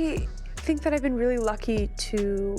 I think that I've been really lucky to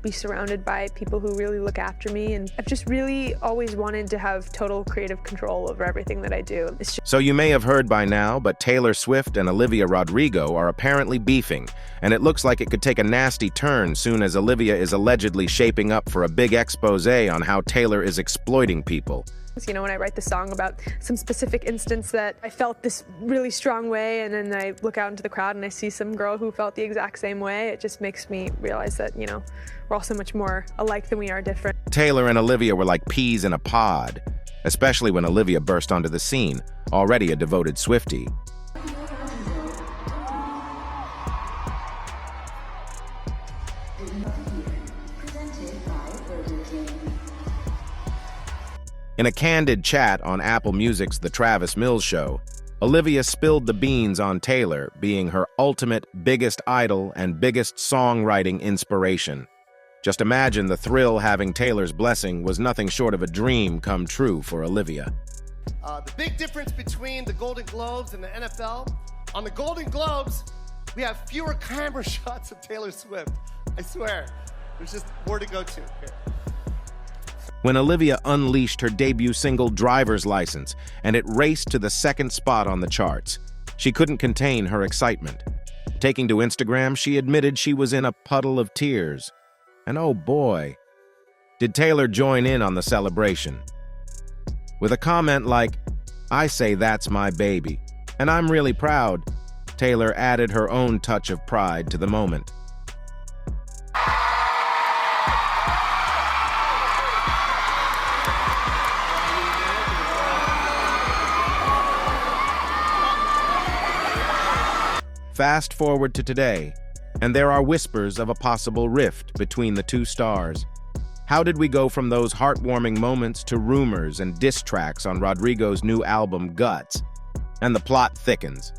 be surrounded by people who really look after me, and I've just really always wanted to have total creative control over everything that I do. So you may have heard by now, but Taylor Swift and Olivia Rodrigo are apparently beefing, and it looks like it could take a nasty turn soon as Olivia is allegedly shaping up for a big expose on how Taylor is exploiting people. You know, when I write the song about some specific instance that I felt this really strong way, and then I look out into the crowd and I see some girl who felt the exact same way, it just makes me realize that, you know, we're all so much more alike than we are different. Taylor and Olivia were like peas in a pod, especially when Olivia burst onto the scene, already a devoted Swiftie. In a candid chat on Apple Music's The Travis Mills Show, Olivia spilled the beans on Taylor being her ultimate biggest idol and biggest songwriting inspiration. Just imagine the thrill having Taylor's blessing was nothing short of a dream come true for Olivia. The big difference between the Golden Globes and the NFL, on the Golden Globes, we have fewer camera shots of Taylor Swift. I swear, there's just more to go to here. When Olivia unleashed her debut single Driver's License and it raced to the second spot on the charts, she couldn't contain her excitement. Taking to Instagram, she admitted she was in a puddle of tears. And oh boy, did Taylor join in on the celebration. With a comment like, "I say that's my baby, and I'm really proud," Taylor added her own touch of pride to the moment. Fast forward to today, and there are whispers of a possible rift between the two stars. How did we go from those heartwarming moments to rumors and diss tracks on Rodrigo's new album, Guts? And the plot thickens.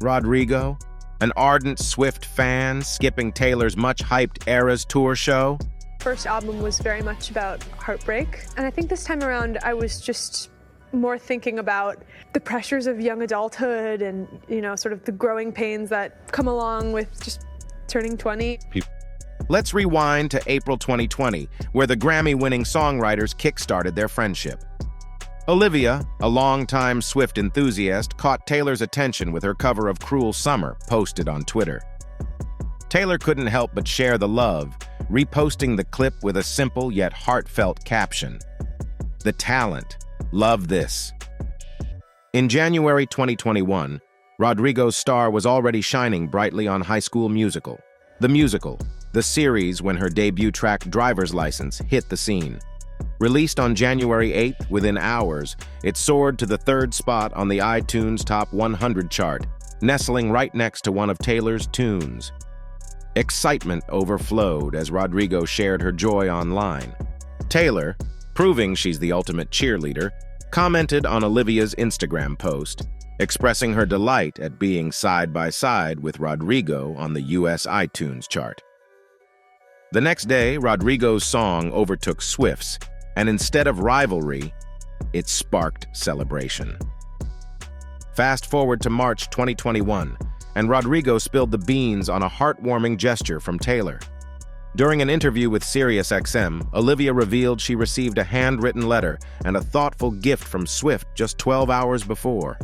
Rodrigo, an ardent Swift fan, skipping Taylor's much-hyped Eras tour show? First album was very much about heartbreak, and I think this time around I was just more thinking about the pressures of young adulthood and, you know, sort of the growing pains that come along with just turning 20. Let's rewind to April 2020, where the Grammy-winning songwriters kickstarted their friendship. Olivia, a longtime Swift enthusiast, caught Taylor's attention with her cover of Cruel Summer, posted on Twitter. Taylor couldn't help but share the love, reposting the clip with a simple yet heartfelt caption. "The talent. Love this." In January 2021, Rodrigo's star was already shining brightly on High School Musical. The musical, the series when her debut track Driver's License hit the scene. Released on January 8th, within hours, it soared to the third spot on the iTunes Top 100 chart, nestling right next to one of Taylor's tunes. Excitement overflowed as Rodrigo shared her joy online. Taylor, proving she's the ultimate cheerleader, commented on Olivia's Instagram post, expressing her delight at being side by side with Rodrigo on the US iTunes chart. The next day, Rodrigo's song overtook Swift's, and instead of rivalry, it sparked celebration. Fast forward to March 2021, and Rodrigo spilled the beans on a heartwarming gesture from Taylor. During an interview with SiriusXM, Olivia revealed she received a handwritten letter and a thoughtful gift from Swift just 12 hours before.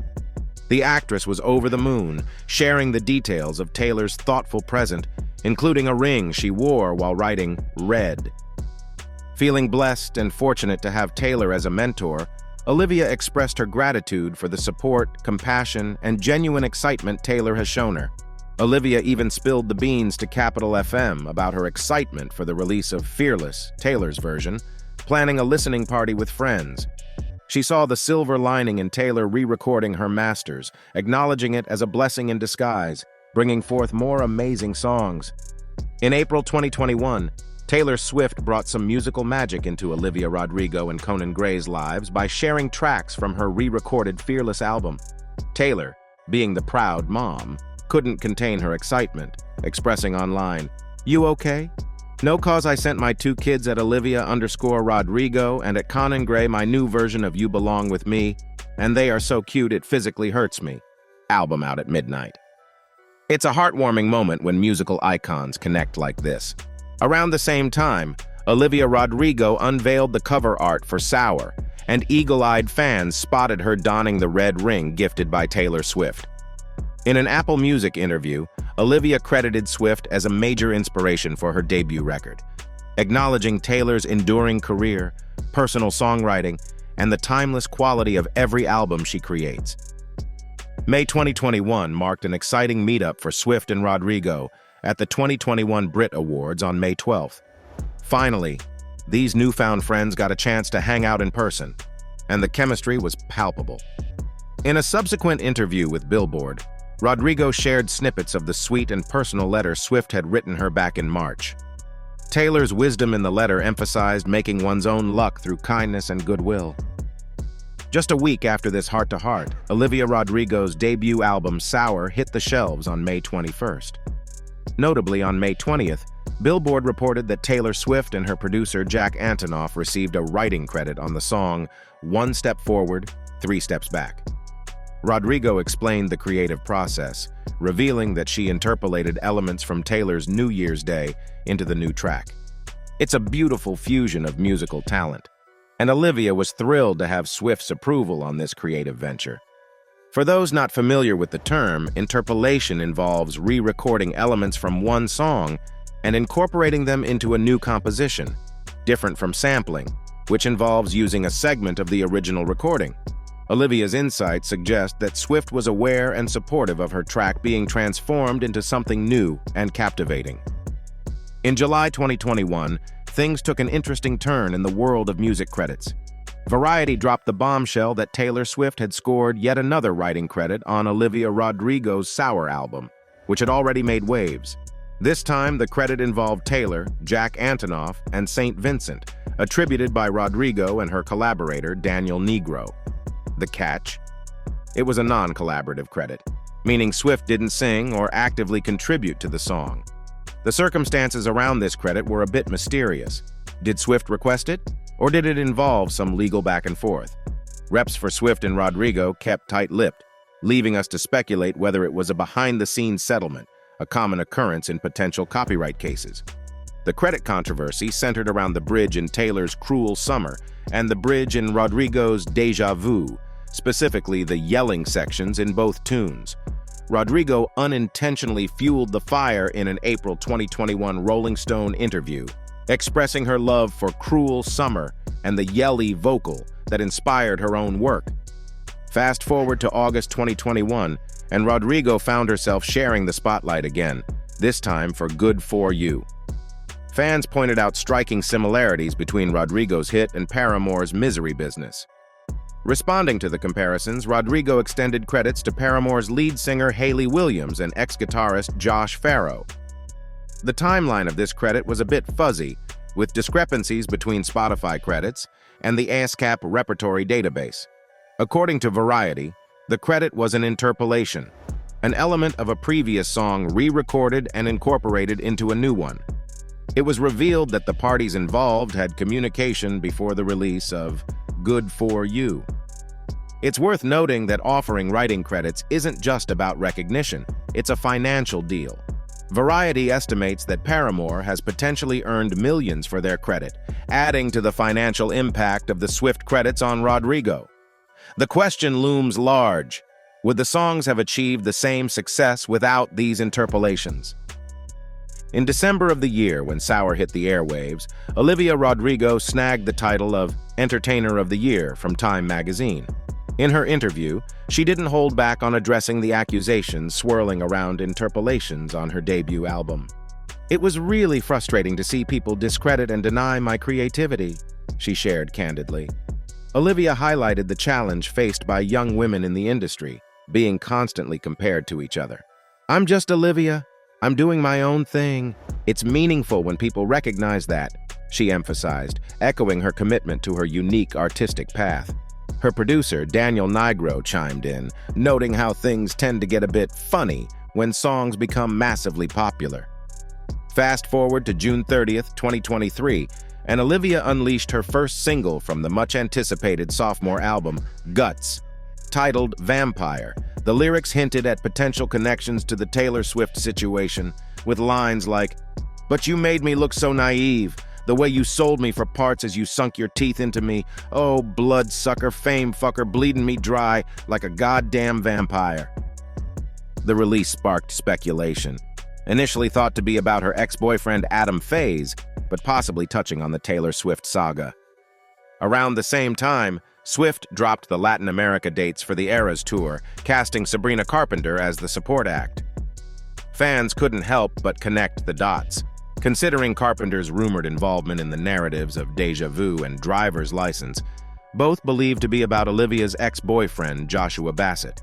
The actress was over the moon, sharing the details of Taylor's thoughtful present, including a ring she wore while writing Red. Feeling blessed and fortunate to have Taylor as a mentor, Olivia expressed her gratitude for the support, compassion, and genuine excitement Taylor has shown her. Olivia even spilled the beans to Capital FM about her excitement for the release of Fearless, Taylor's version, planning a listening party with friends. She saw the silver lining in Taylor re-recording her masters, acknowledging it as a blessing in disguise, bringing forth more amazing songs. In April 2021, Taylor Swift brought some musical magic into Olivia Rodrigo and Conan Gray's lives by sharing tracks from her re-recorded Fearless album. Taylor, being the proud mom, couldn't contain her excitement, expressing online, "You okay? No, cause I sent my 2 kids at Olivia_Rodrigo and at Conan Gray my new version of You Belong With Me, and they are so cute it physically hurts me." Album out at midnight. It's a heartwarming moment when musical icons connect like this. Around the same time, Olivia Rodrigo unveiled the cover art for Sour, and eagle-eyed fans spotted her donning the red ring gifted by Taylor Swift. In an Apple Music interview, Olivia credited Swift as a major inspiration for her debut record, acknowledging Taylor's enduring career, personal songwriting, and the timeless quality of every album she creates. May 2021 marked an exciting meetup for Swift and Rodrigo at the 2021 Brit Awards on May 12th. Finally, these newfound friends got a chance to hang out in person, and the chemistry was palpable. In a subsequent interview with Billboard, Rodrigo shared snippets of the sweet and personal letter Swift had written her back in March. Taylor's wisdom in the letter emphasized making one's own luck through kindness and goodwill. Just a week after this heart-to-heart, Olivia Rodrigo's debut album Sour hit the shelves on May 21st. Notably, on May 20th, Billboard reported that Taylor Swift and her producer Jack Antonoff received a writing credit on the song One Step Forward, Three Steps Back. Rodrigo explained the creative process, revealing that she interpolated elements from Taylor's New Year's Day into the new track. It's a beautiful fusion of musical talent, and Olivia was thrilled to have Swift's approval on this creative venture. For those not familiar with the term, interpolation involves re-recording elements from one song and incorporating them into a new composition, different from sampling, which involves using a segment of the original recording. Olivia's insights suggest that Swift was aware and supportive of her track being transformed into something new and captivating. In July 2021, things took an interesting turn in the world of music credits. Variety dropped the bombshell that Taylor Swift had scored yet another writing credit on Olivia Rodrigo's Sour album, which had already made waves. This time, the credit involved Taylor, Jack Antonoff, and St. Vincent, attributed by Rodrigo and her collaborator Daniel Negro. The catch? It was a non-collaborative credit, meaning Swift didn't sing or actively contribute to the song. The circumstances around this credit were a bit mysterious. Did Swift request it, or did it involve some legal back and forth? Reps for Swift and Rodrigo kept tight-lipped, leaving us to speculate whether it was a behind-the-scenes settlement, a common occurrence in potential copyright cases. The credit controversy centered around the bridge in Taylor's Cruel Summer and the bridge in Rodrigo's Deja Vu, specifically the yelling sections in both tunes. Rodrigo unintentionally fueled the fire in an April 2021 Rolling Stone interview, expressing her love for Cruel Summer and the yelly vocal that inspired her own work. Fast forward to August 2021, and Rodrigo found herself sharing the spotlight again, this time for Good For You. Fans pointed out striking similarities between Rodrigo's hit and Paramore's Misery Business. Responding to the comparisons, Rodrigo extended credits to Paramore's lead singer Hayley Williams and ex-guitarist Josh Farro. The timeline of this credit was a bit fuzzy, with discrepancies between Spotify credits and the ASCAP repertory database. According to Variety, the credit was an interpolation, an element of a previous song re-recorded and incorporated into a new one. It was revealed that the parties involved had communication before the release of Good For You. It's worth noting that offering writing credits isn't just about recognition, it's a financial deal. Variety estimates that Paramore has potentially earned millions for their credit, adding to the financial impact of the Swift credits on Rodrigo. The question looms large. Would the songs have achieved the same success without these interpolations? In December of the year when Sour hit the airwaves, Olivia Rodrigo snagged the title of Entertainer of the Year from Time magazine. In her interview, she didn't hold back on addressing the accusations swirling around interpolations on her debut album. "It was really frustrating to see people discredit and deny my creativity," she shared candidly. Olivia highlighted the challenge faced by young women in the industry, being constantly compared to each other. "I'm just Olivia. I'm doing my own thing. It's meaningful when people recognize that," she emphasized, echoing her commitment to her unique artistic path. Her producer, Daniel Negro, chimed in, noting how things tend to get a bit funny when songs become massively popular. Fast forward to June 30th, 2023, and Olivia unleashed her first single from the much-anticipated sophomore album, Guts. Titled Vampire, the lyrics hinted at potential connections to the Taylor Swift situation, with lines like, "But you made me look so naive. The way you sold me for parts as you sunk your teeth into me. Oh, bloodsucker, fame fucker, bleeding me dry like a goddamn vampire." The release sparked speculation. Initially thought to be about her ex-boyfriend Adam Faze, but possibly touching on the Taylor Swift saga. Around the same time, Swift dropped the Latin America dates for the Eras Tour, casting Sabrina Carpenter as the support act. Fans couldn't help but connect the dots, considering Carpenter's rumored involvement in the narratives of Deja Vu and Driver's License, both believed to be about Olivia's ex-boyfriend, Joshua Bassett.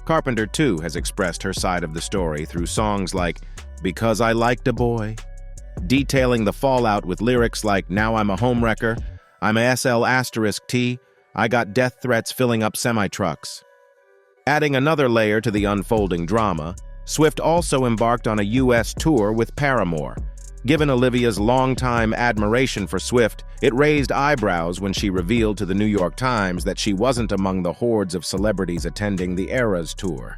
Carpenter, too, has expressed her side of the story through songs like "Because I Liked a Boy," detailing the fallout with lyrics like "Now I'm a homewrecker," "I'm a SL*T," "I got death threats filling up semi-trucks." Adding another layer to the unfolding drama, Swift also embarked on a U.S. tour with Paramore. Given Olivia's longtime admiration for Swift, it raised eyebrows when she revealed to the New York Times that she wasn't among the hordes of celebrities attending the Eras Tour.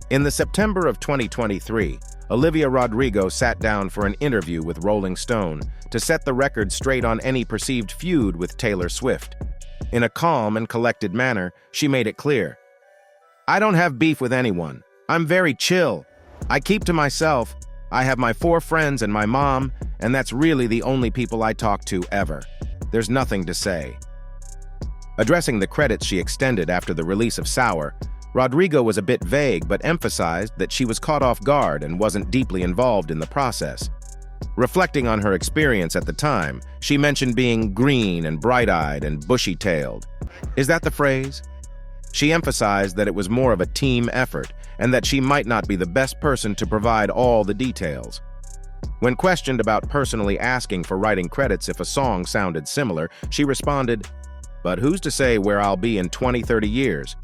In the September of 2023, Olivia Rodrigo sat down for an interview with Rolling Stone to set the record straight on any perceived feud with Taylor Swift. In a calm and collected manner, she made it clear, "I don't have beef with anyone. I'm very chill. I keep to myself. I have my 4 friends and my mom, and that's really the only people I talk to ever. There's nothing to say." Addressing the credits she extended after the release of Sour, Rodrigo was a bit vague but emphasized that she was caught off guard and wasn't deeply involved in the process. Reflecting on her experience at the time, she mentioned being green and bright-eyed and bushy-tailed. Is that the phrase? She emphasized that it was more of a team effort and that she might not be the best person to provide all the details. When questioned about personally asking for writing credits if a song sounded similar, she responded, "But who's to say where I'll be in 20-30 years?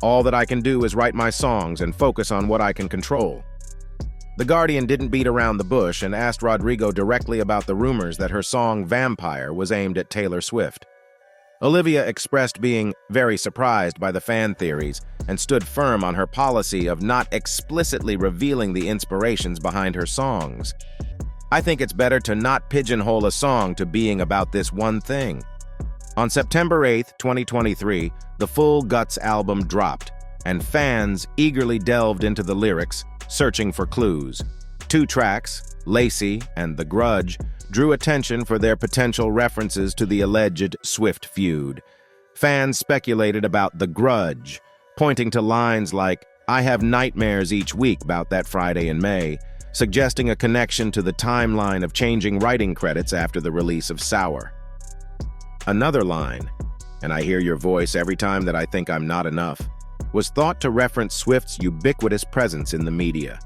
All that I can do is write my songs and focus on what I can control." The Guardian didn't beat around the bush and asked Rodrigo directly about the rumors that her song Vampire was aimed at Taylor Swift. Olivia expressed being very surprised by the fan theories and stood firm on her policy of not explicitly revealing the inspirations behind her songs. "I think it's better to not pigeonhole a song to being about this one thing." On September 8, 2023, the full Guts album dropped, and fans eagerly delved into the lyrics, searching for clues. 2 tracks, Lacey and The Grudge, drew attention for their potential references to the alleged Swift feud. Fans speculated about The Grudge, pointing to lines like, "I have nightmares each week about that Friday in May," suggesting a connection to the timeline of changing writing credits after the release of Sour. Another line, "And I hear your voice every time that I think I'm not enough," was thought to reference Swift's ubiquitous presence in the media.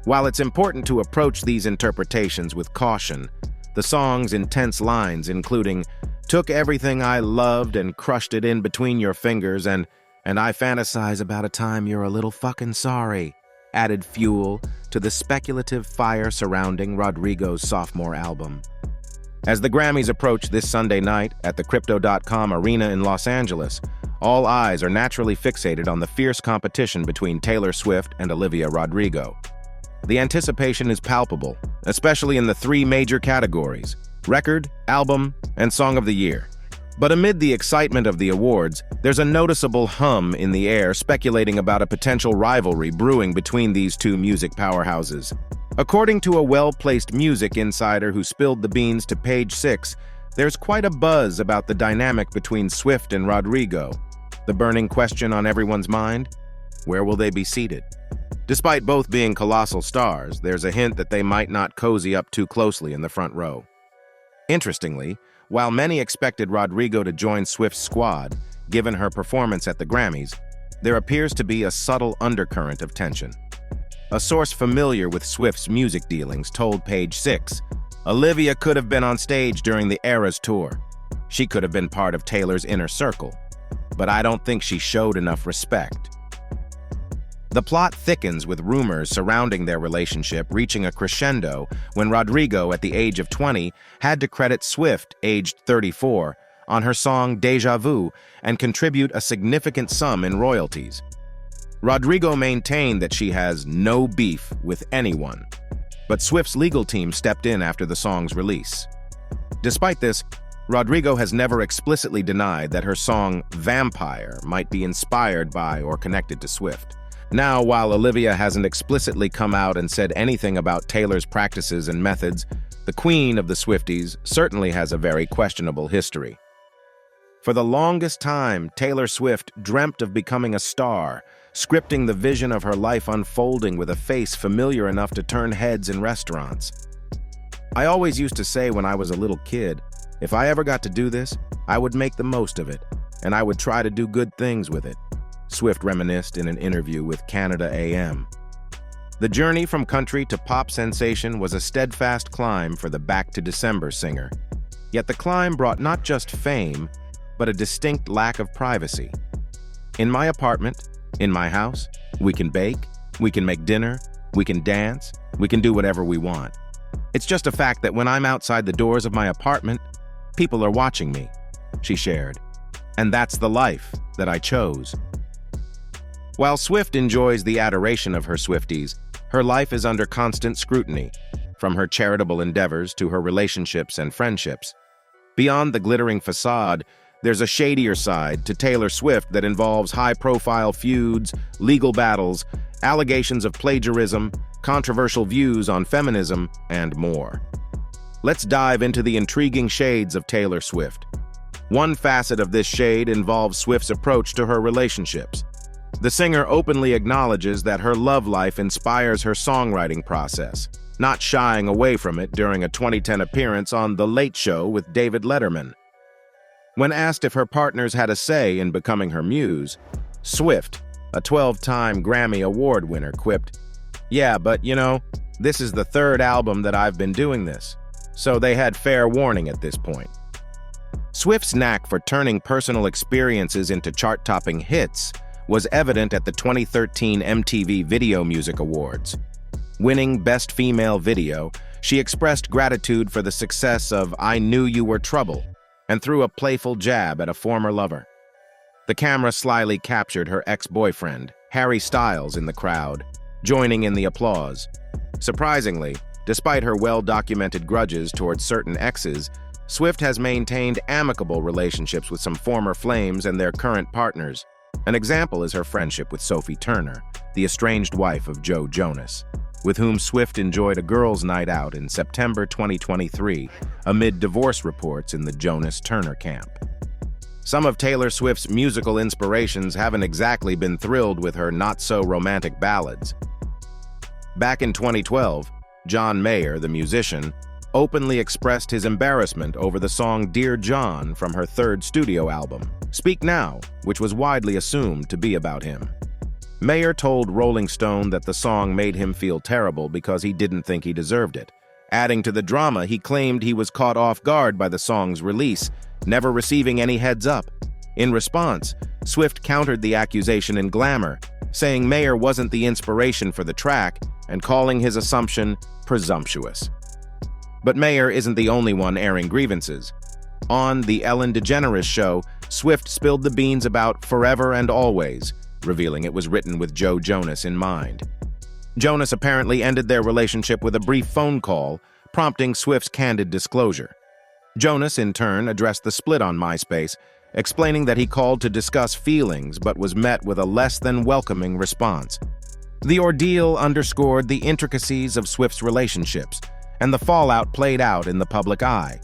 While it's important to approach these interpretations with caution, the song's intense lines, including "Took everything I loved and crushed it in between your fingers and I fantasize about a time you're a little fucking sorry," added fuel to the speculative fire surrounding Rodrigo's sophomore album. As the Grammys approach this Sunday night at the Crypto.com Arena in Los Angeles, all eyes are naturally fixated on the fierce competition between Taylor Swift and Olivia Rodrigo. The anticipation is palpable, especially in the 3 major categories: record, album, and song of the year. But amid the excitement of the awards, there's a noticeable hum in the air speculating about a potential rivalry brewing between these 2 music powerhouses. According to a well-placed music insider who spilled the beans to Page 6, there's quite a buzz about the dynamic between Swift and Rodrigo. The burning question on everyone's mind? Where will they be seated? Despite both being colossal stars, there's a hint that they might not cozy up too closely in the front row. Interestingly, while many expected Rodrigo to join Swift's squad, given her performance at the Grammys, there appears to be a subtle undercurrent of tension. A source familiar with Swift's music dealings told Page 6, "Olivia could have been on stage during the Eras Tour. She could have been part of Taylor's inner circle, but I don't think she showed enough respect." The plot thickens with rumors surrounding their relationship reaching a crescendo when Rodrigo, at the age of 20, had to credit Swift, aged 34, on her song Deja Vu and contribute a significant sum in royalties. Rodrigo maintained that she has no beef with anyone, but Swift's legal team stepped in after the song's release. Despite this, Rodrigo has never explicitly denied that her song Vampire might be inspired by or connected to Swift. Now, while Olivia hasn't explicitly come out and said anything about Taylor's practices and methods, the queen of the Swifties certainly has a very questionable history. For the longest time, Taylor Swift dreamt of becoming a star, scripting the vision of her life unfolding with a face familiar enough to turn heads in restaurants. I always used to say when I was a little kid, if I ever got to do this, I would make the most of it, and I would try to do good things with it, Swift reminisced in an interview with Canada AM. The journey from country to pop sensation was a steadfast climb for the Back to December singer. Yet the climb brought not just fame, but a distinct lack of privacy. In my apartment, in my house, we can bake, we can make dinner, we can dance, we can do whatever we want. It's just a fact that when I'm outside the doors of my apartment, people are watching me, she shared. And that's the life that I chose. While Swift enjoys the adoration of her Swifties, her life is under constant scrutiny, from her charitable endeavors to her relationships and friendships. Beyond the glittering facade, there's a shadier side to Taylor Swift that involves high-profile feuds, legal battles, allegations of plagiarism, controversial views on feminism, and more. Let's dive into the intriguing shades of Taylor Swift. One facet of this shade involves Swift's approach to her relationships. The singer openly acknowledges that her love life inspires her songwriting process, not shying away from it during a 2010 appearance on The Late Show with David Letterman. When asked if her partners had a say in becoming her muse, Swift, a 12-time Grammy Award winner, quipped, "Yeah, but this is the third album that I've been doing this, so they had fair warning at this point." Swift's knack for turning personal experiences into chart-topping hits was evident at the 2013 MTV Video Music Awards. Winning Best Female Video, she expressed gratitude for the success of I Knew You Were Trouble and threw a playful jab at a former lover. The camera slyly captured her ex-boyfriend, Harry Styles, in the crowd, joining in the applause. Surprisingly, despite her well-documented grudges towards certain exes, Swift has maintained amicable relationships with some former flames and their current partners. An example is her friendship with Sophie Turner, the estranged wife of Joe Jonas, with whom Swift enjoyed a girls' night out in September 2023 amid divorce reports in the Jonas-Turner camp. Some of Taylor Swift's musical inspirations haven't exactly been thrilled with her not-so-romantic ballads. Back in 2012, John Mayer, the musician, openly expressed his embarrassment over the song Dear John from her third studio album, Speak Now, which was widely assumed to be about him. Mayer told Rolling Stone that the song made him feel terrible because he didn't think he deserved it. Adding to the drama, he claimed he was caught off guard by the song's release, never receiving any heads up. In response, Swift countered the accusation in Glamour, saying Mayer wasn't the inspiration for the track and calling his assumption presumptuous. But Mayer isn't the only one airing grievances. On The Ellen DeGeneres Show, Swift spilled the beans about Forever and Always, revealing it was written with Joe Jonas in mind. Jonas apparently ended their relationship with a brief phone call, prompting Swift's candid disclosure. Jonas, in turn, addressed the split on MySpace, explaining that he called to discuss feelings but was met with a less than welcoming response. The ordeal underscored the intricacies of Swift's relationships, and the fallout played out in the public eye.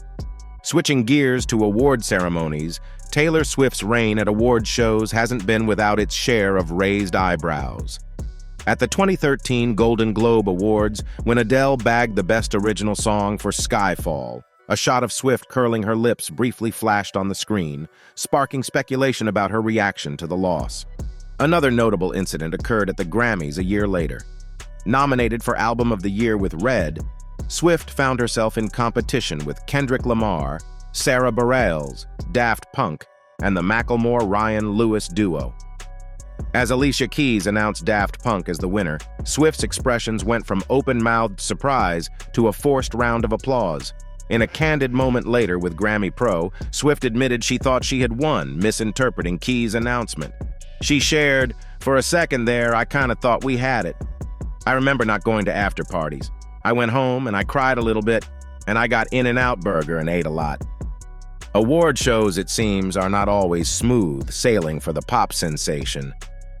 Switching gears to award ceremonies, Taylor Swift's reign at award shows hasn't been without its share of raised eyebrows. At the 2013 Golden Globe Awards, when Adele bagged the Best Original Song for Skyfall, a shot of Swift curling her lips briefly flashed on the screen, sparking speculation about her reaction to the loss. Another notable incident occurred at the Grammys a year later. Nominated for Album of the Year with Red, Swift found herself in competition with Kendrick Lamar, Sarah Bareilles, Daft Punk, and the Macklemore-Ryan Lewis duo. As Alicia Keys announced Daft Punk as the winner, Swift's expressions went from open-mouthed surprise to a forced round of applause. In a candid moment later with Grammy Pro, Swift admitted she thought she had won, misinterpreting Key's announcement. She shared, "For a second there, I kind of thought we had it. I remember not going to after parties. I went home and I cried a little bit, and I got In-N-Out Burger and ate a lot." Award shows, it seems, are not always smooth sailing for the pop sensation.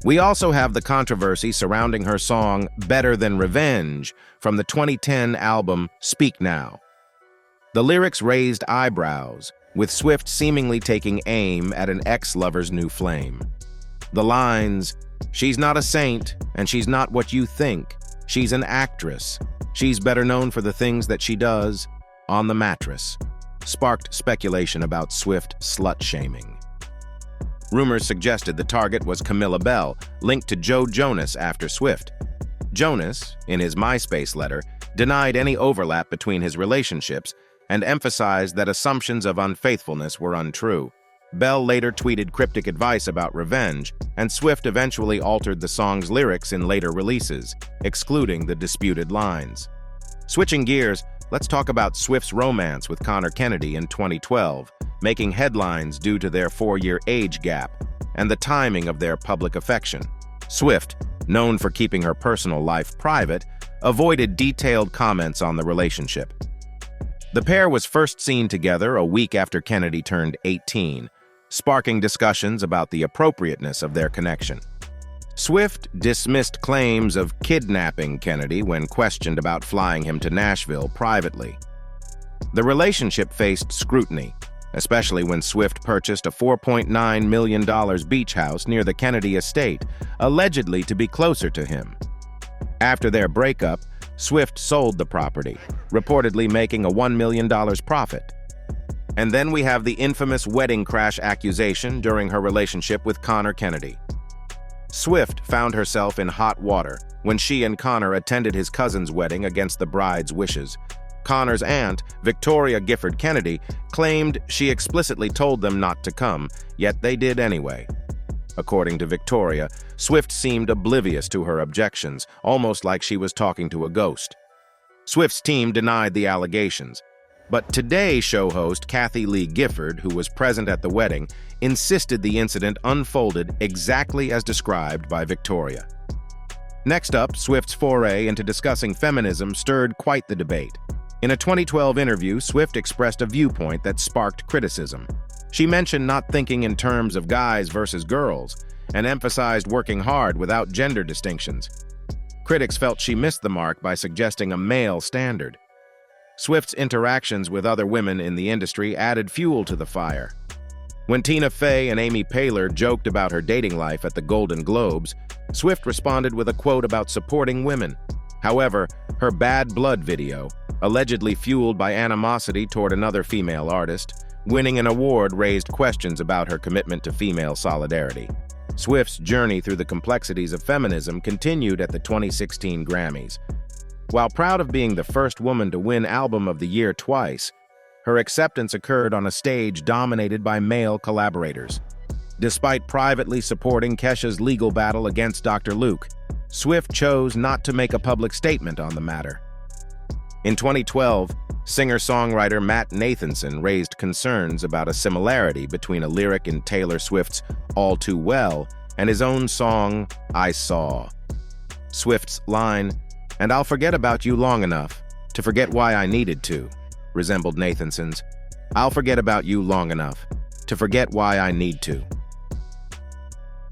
We also have the controversy surrounding her song Better Than Revenge from the 2010 album Speak Now. The lyrics raised eyebrows, with Swift seemingly taking aim at an ex-lover's new flame. The lines, "She's not a saint, and she's not what you think. She's an actress. She's better known for the things that she does on the mattress," sparked speculation about Swift slut-shaming. Rumors suggested the target was Camilla Bell, linked to Joe Jonas after Swift. Jonas, in his MySpace letter, denied any overlap between his relationships and emphasized that assumptions of unfaithfulness were untrue. Bell later tweeted cryptic advice about revenge, and Swift eventually altered the song's lyrics in later releases, excluding the disputed lines. Switching gears, let's talk about Swift's romance with Connor Kennedy in 2012, making headlines due to their 4-year age gap and the timing of their public affection. Swift, known for keeping her personal life private, avoided detailed comments on the relationship. The pair was first seen together a week after Kennedy turned 18, sparking discussions about the appropriateness of their connection. Swift dismissed claims of kidnapping Kennedy when questioned about flying him to Nashville privately. The relationship faced scrutiny, especially when Swift purchased a $4.9 million beach house near the Kennedy estate, allegedly to be closer to him. After their breakup, Swift sold the property, reportedly making a $1 million profit. And then we have the infamous wedding crash accusation during her relationship with Connor Kennedy. Swift found herself in hot water when she and Connor attended his cousin's wedding against the bride's wishes. Connor's aunt, Victoria Gifford Kennedy, claimed she explicitly told them not to come, yet they did anyway. According to Victoria, Swift seemed oblivious to her objections, almost like she was talking to a ghost. Swift's team denied the allegations, but Today show host Kathy Lee Gifford, who was present at the wedding, insisted the incident unfolded exactly as described by Victoria. Next up, Swift's foray into discussing feminism stirred quite the debate. In a 2012 interview, Swift expressed a viewpoint that sparked criticism. She mentioned not thinking in terms of guys versus girls and emphasized working hard without gender distinctions. Critics felt she missed the mark by suggesting a male standard. Swift's interactions with other women in the industry added fuel to the fire. When Tina Fey and Amy Poehler joked about her dating life at the Golden Globes, Swift responded with a quote about supporting women. However, her Bad Blood video, allegedly fueled by animosity toward another female artist, winning an award raised questions about her commitment to female solidarity. Swift's journey through the complexities of feminism continued at the 2016 Grammys. While proud of being the first woman to win Album of the Year twice, her acceptance occurred on a stage dominated by male collaborators. Despite privately supporting Kesha's legal battle against Dr. Luke, Swift chose not to make a public statement on the matter. In 2012, singer-songwriter Matt Nathanson raised concerns about a similarity between a lyric in Taylor Swift's All Too Well and his own song, I Saw. Swift's line, "And I'll forget about you long enough to forget why I needed to," resembled Nathanson's, "I'll forget about you long enough to forget why I need to."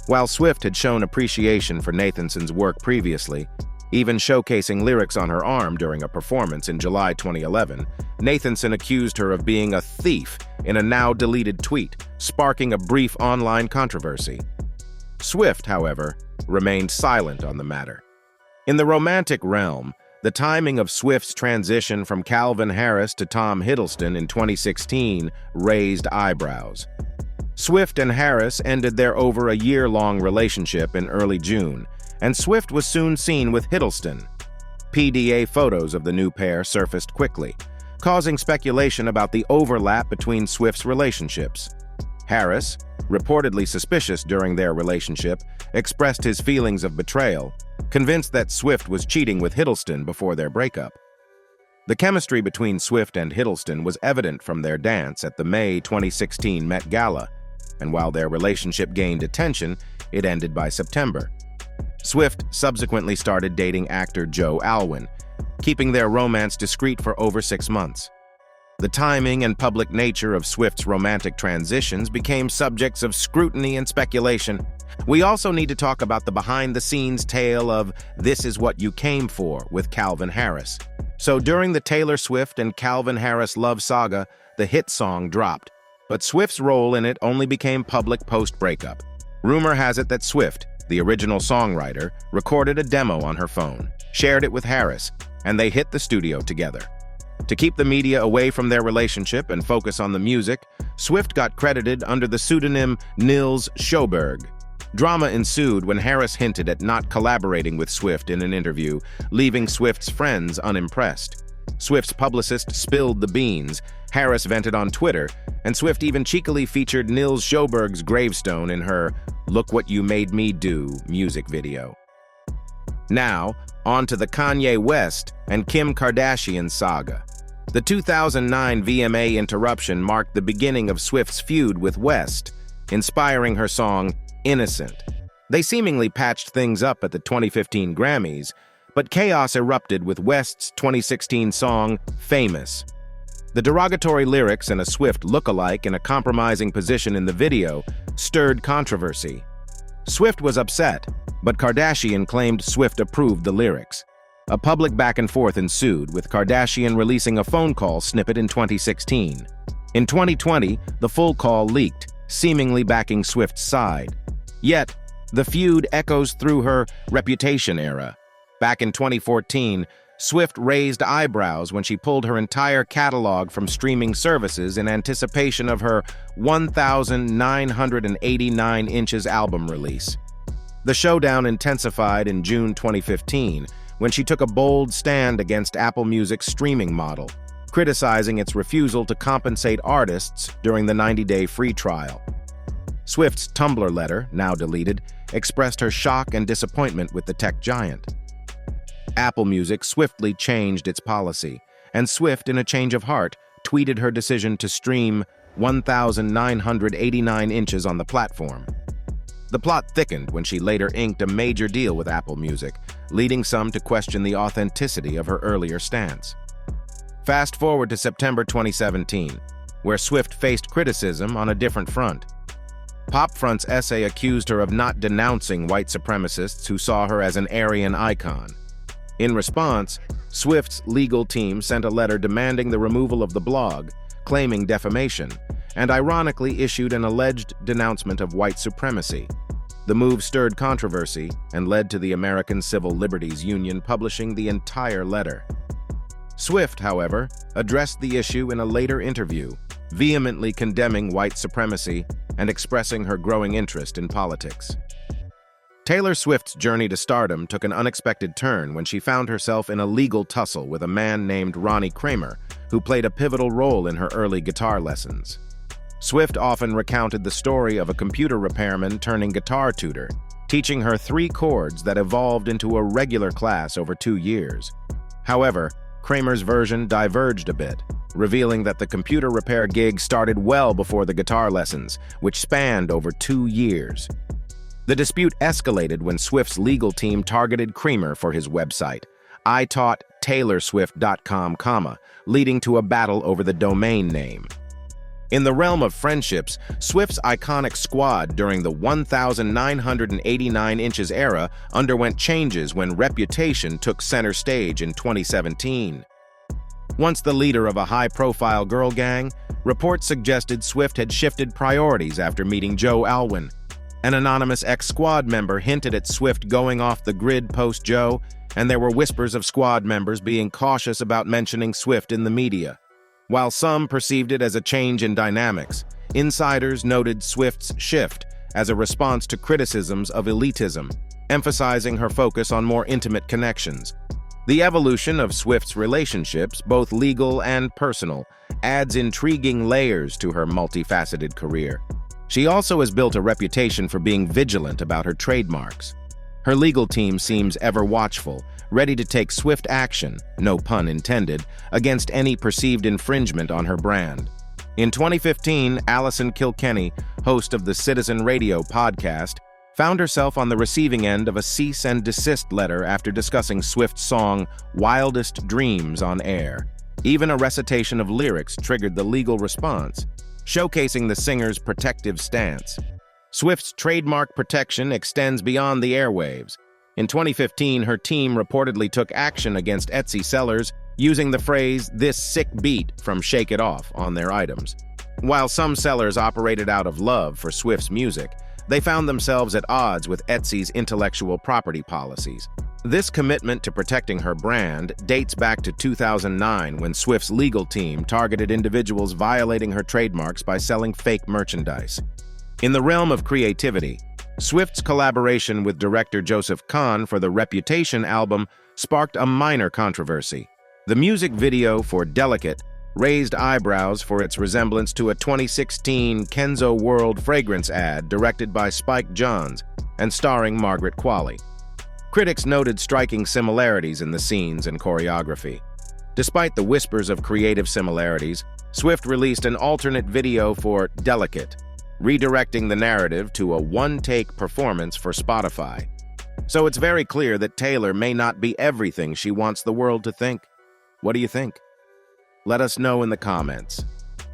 While Swift had shown appreciation for Nathanson's work previously, even showcasing lyrics on her arm during a performance in July 2011, Nathanson accused her of being a thief in a now-deleted tweet, sparking a brief online controversy. Swift, however, remained silent on the matter. In the romantic realm, the timing of Swift's transition from Calvin Harris to Tom Hiddleston in 2016 raised eyebrows. Swift and Harris ended their over a year-long relationship in early June, and Swift was soon seen with Hiddleston. PDA photos of the new pair surfaced quickly, causing speculation about the overlap between Swift's relationships. Harris, reportedly suspicious during their relationship, expressed his feelings of betrayal, convinced that Swift was cheating with Hiddleston before their breakup. The chemistry between Swift and Hiddleston was evident from their dance at the May 2016 Met Gala, and while their relationship gained attention, it ended by September. Swift subsequently started dating actor Joe Alwyn, keeping their romance discreet for over 6 months. The timing and public nature of Swift's romantic transitions became subjects of scrutiny and speculation. We also need to talk about the behind-the-scenes tale of This Is What You Came For with Calvin Harris. So during the Taylor Swift and Calvin Harris love saga, the hit song dropped, but Swift's role in it only became public post-breakup. Rumor has it that Swift, the original songwriter, recorded a demo on her phone, shared it with Harris, and they hit the studio together. To keep the media away from their relationship and focus on the music, Swift got credited under the pseudonym Nils Sjoberg. Drama ensued when Harris hinted at not collaborating with Swift in an interview, leaving Swift's friends unimpressed. Swift's publicist spilled the beans, Harris vented on Twitter, and Swift even cheekily featured Nils Sjoberg's gravestone in her "Look What You Made Me Do" music video. Now, on to the Kanye West and Kim Kardashian saga. The 2009 VMA interruption marked the beginning of Swift's feud with West, inspiring her song Innocent. They seemingly patched things up at the 2015 Grammys, but chaos erupted with West's 2016 song Famous. The derogatory lyrics and a Swift look-alike in a compromising position in the video stirred controversy. Swift was upset, but Kardashian claimed Swift approved the lyrics. A public back-and-forth ensued, with Kardashian releasing a phone call snippet in 2016. In 2020, the full call leaked, seemingly backing Swift's side. Yet, the feud echoes through her Reputation era. Back in 2014, Swift raised eyebrows when she pulled her entire catalog from streaming services in anticipation of her 1,989 inches album release. The showdown intensified in June 2015, when she took a bold stand against Apple Music's streaming model, criticizing its refusal to compensate artists during the 90-day free trial. Swift's Tumblr letter, now deleted, expressed her shock and disappointment with the tech giant. Apple Music swiftly changed its policy, and Swift, in a change of heart, tweeted her decision to stream 1,989 inches on the platform. The plot thickened when she later inked a major deal with Apple Music, leading some to question the authenticity of her earlier stance. Fast forward to September 2017, where Swift faced criticism on a different front. Popfront's essay accused her of not denouncing white supremacists who saw her as an Aryan icon. In response, Swift's legal team sent a letter demanding the removal of the blog, claiming defamation, and ironically issued an alleged denouncement of white supremacy. The move stirred controversy and led to the American Civil Liberties Union publishing the entire letter. Swift, however, addressed the issue in a later interview, vehemently condemning white supremacy and expressing her growing interest in politics. Taylor Swift's journey to stardom took an unexpected turn when she found herself in a legal tussle with a man named Ronnie Kramer, who played a pivotal role in her early guitar lessons. Swift often recounted the story of a computer repairman turning guitar tutor, teaching her 3 chords that evolved into a regular class over 2 years. However, Kramer's version diverged a bit, revealing that the computer repair gig started well before the guitar lessons, which spanned over 2 years. The dispute escalated when Swift's legal team targeted Kramer for his website, itaughttaylorswift.com, leading to a battle over the domain name. In the realm of friendships, Swift's iconic squad during the 1,989 inches era underwent changes when Reputation took center stage in 2017. Once the leader of a high-profile girl gang, reports suggested Swift had shifted priorities after meeting Joe Alwyn. An anonymous ex-squad member hinted at Swift going off the grid post-Joe, and there were whispers of squad members being cautious about mentioning Swift in the media. While some perceived it as a change in dynamics, insiders noted Swift's shift as a response to criticisms of elitism, emphasizing her focus on more intimate connections. The evolution of Swift's relationships, both legal and personal, adds intriguing layers to her multifaceted career. She also has built a reputation for being vigilant about her trademarks. Her legal team seems ever watchful, ready to take swift action, no pun intended, against any perceived infringement on her brand. In 2015, Alison Kilkenny, host of the Citizen Radio podcast, found herself on the receiving end of a cease and desist letter after discussing Swift's song Wildest Dreams on air. Even a recitation of lyrics triggered the legal response, showcasing the singer's protective stance. Swift's trademark protection extends beyond the airwaves. In 2015, her team reportedly took action against Etsy sellers using the phrase, "this sick beat" from Shake It Off on their items. While some sellers operated out of love for Swift's music, they found themselves at odds with Etsy's intellectual property policies. This commitment to protecting her brand dates back to 2009 when Swift's legal team targeted individuals violating her trademarks by selling fake merchandise. In the realm of creativity, Swift's collaboration with director Joseph Kahn for the Reputation album sparked a minor controversy. The music video for Delicate raised eyebrows for its resemblance to a 2016 Kenzo World fragrance ad directed by Spike Jonze and starring Margaret Qualley. Critics noted striking similarities in the scenes and choreography. Despite the whispers of creative similarities, Swift released an alternate video for Delicate, redirecting the narrative to a one-take performance for Spotify. So it's very clear that Taylor may not be everything she wants the world to think. What do you think? Let us know in the comments.